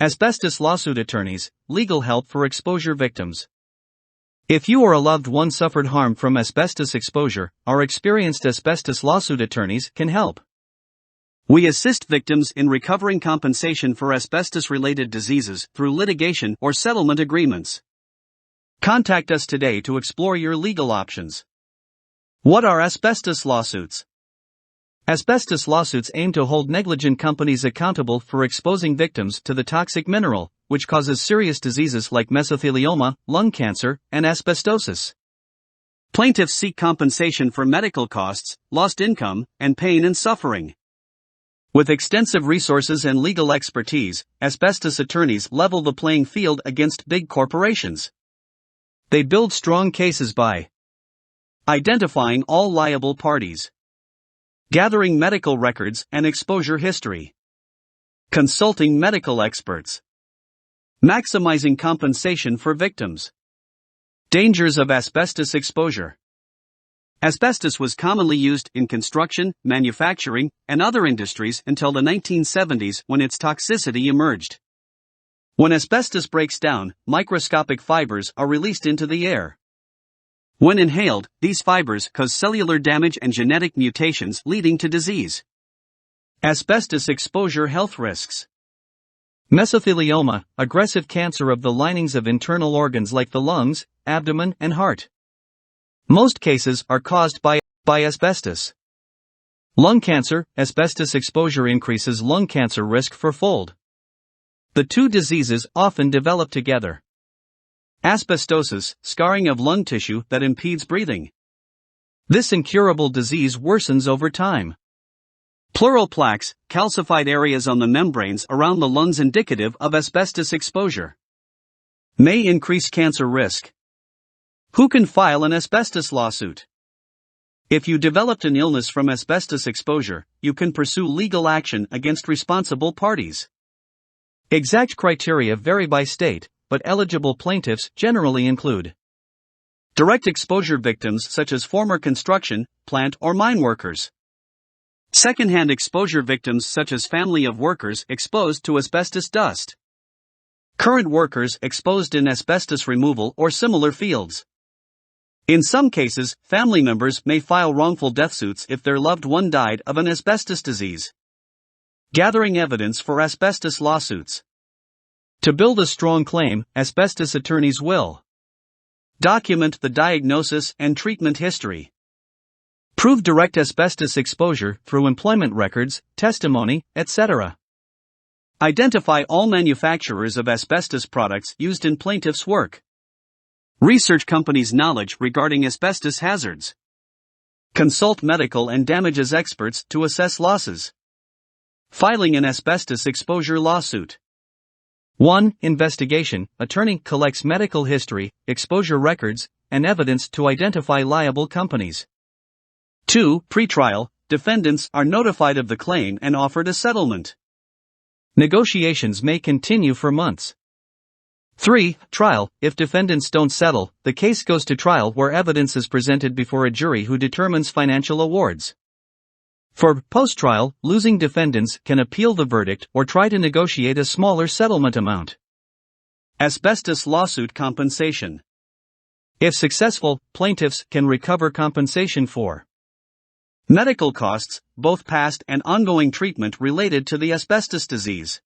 Asbestos lawsuit attorneys, legal help for exposure victims. If you or a loved one suffered harm from asbestos exposure, our experienced asbestos lawsuit attorneys can help. We assist victims in recovering compensation for asbestos-related diseases through litigation or settlement agreements. Contact us today to explore your legal options. What are asbestos lawsuits? Asbestos lawsuits aim to hold negligent companies accountable for exposing victims to the toxic mineral, which causes serious diseases like mesothelioma, lung cancer, and asbestosis. Plaintiffs seek compensation for medical costs, lost income, and pain and suffering. With extensive resources and legal expertise, asbestos attorneys level the playing field against big corporations. They build strong cases by identifying all liable parties, gathering medical records and exposure history, consulting medical experts, maximizing compensation for victims. Dangers of asbestos exposure. Asbestos was commonly used in construction, manufacturing, and other industries until the 1970s when its toxicity emerged. When asbestos breaks down, microscopic fibers are released into the air. When inhaled, these fibers cause cellular damage and genetic mutations leading to disease. Asbestos exposure health risks. Mesothelioma, aggressive cancer of the linings of internal organs like the lungs, abdomen, and heart. Most cases are caused by asbestos. Lung cancer, asbestos exposure increases lung cancer risk fourfold. The two diseases often develop together. Asbestosis, scarring of lung tissue that impedes breathing. This incurable disease worsens over time. Pleural plaques, calcified areas on the membranes around the lungs indicative of asbestos exposure. May increase cancer risk. Who can file an asbestos lawsuit? If you developed an illness from asbestos exposure, you can pursue legal action against responsible parties. Exact criteria vary by state, but eligible plaintiffs generally include direct exposure victims such as former construction, plant or mine workers. Secondhand exposure victims such as family of workers exposed to asbestos dust. Current workers exposed in asbestos removal or similar fields. In some cases, family members may file wrongful death suits if their loved one died of an asbestos disease. Gathering evidence for asbestos lawsuits. To build a strong claim, asbestos attorneys will document the diagnosis and treatment history. Prove direct asbestos exposure through employment records, testimony, etc. Identify all manufacturers of asbestos products used in plaintiff's work. Research companies' knowledge regarding asbestos hazards. Consult medical and damages experts to assess losses. Filing an asbestos exposure lawsuit. 1. Investigation. Attorney collects medical history, exposure records, and evidence to identify liable companies. 2. Pretrial. Defendants are notified of the claim and offered a settlement. Negotiations may continue for months. 3. Trial. If defendants don't settle, the case goes to trial where evidence is presented before a jury who determines financial awards. For post-trial, losing defendants can appeal the verdict or try to negotiate a smaller settlement amount. Asbestos lawsuit compensation. If successful, plaintiffs can recover compensation for medical costs, both past and ongoing treatment related to the asbestos disease.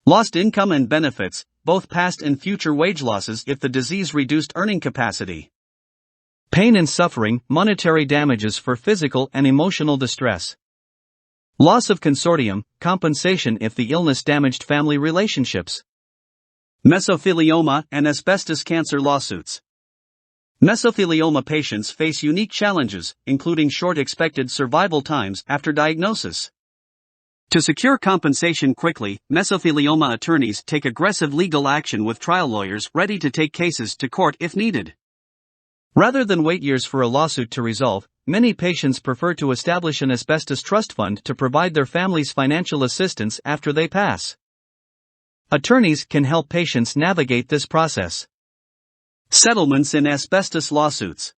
Lost income and benefits, both past and future wage losses if the disease reduced earning capacity. Pain and suffering, monetary damages for physical and emotional distress. Loss of consortium, compensation if the illness damaged family relationships. Mesothelioma and asbestos cancer lawsuits. Mesothelioma patients face unique challenges, including short expected survival times after diagnosis. To secure compensation quickly, mesothelioma attorneys take aggressive legal action with trial lawyers ready to take cases to court if needed. Rather than wait years for a lawsuit to resolve, many patients prefer to establish an asbestos trust fund to provide their families financial assistance after they pass. Attorneys can help patients navigate this process. Settlements in asbestos lawsuits.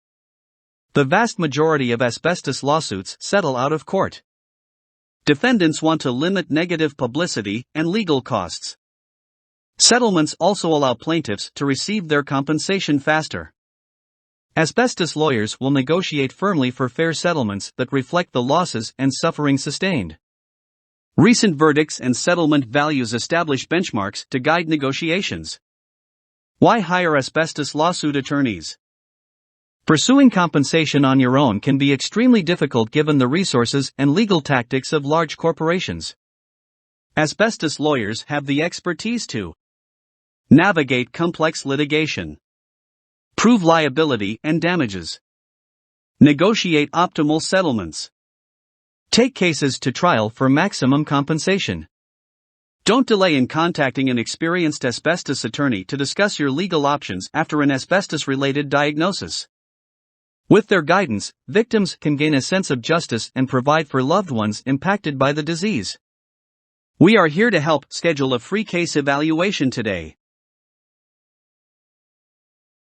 The vast majority of asbestos lawsuits settle out of court. Defendants want to limit negative publicity and legal costs. Settlements also allow plaintiffs to receive their compensation faster. Asbestos lawyers will negotiate firmly for fair settlements that reflect the losses and suffering sustained. Recent verdicts and settlement values establish benchmarks to guide negotiations. Why hire asbestos lawsuit attorneys? Pursuing compensation on your own can be extremely difficult given the resources and legal tactics of large corporations. Asbestos lawyers have the expertise to navigate complex litigation, prove liability and damages, negotiate optimal settlements, take cases to trial for maximum compensation. Don't delay in contacting an experienced asbestos attorney to discuss your legal options after an asbestos-related diagnosis. With their guidance, victims can gain a sense of justice and provide for loved ones impacted by the disease. We are here to help. Schedule a free case evaluation today.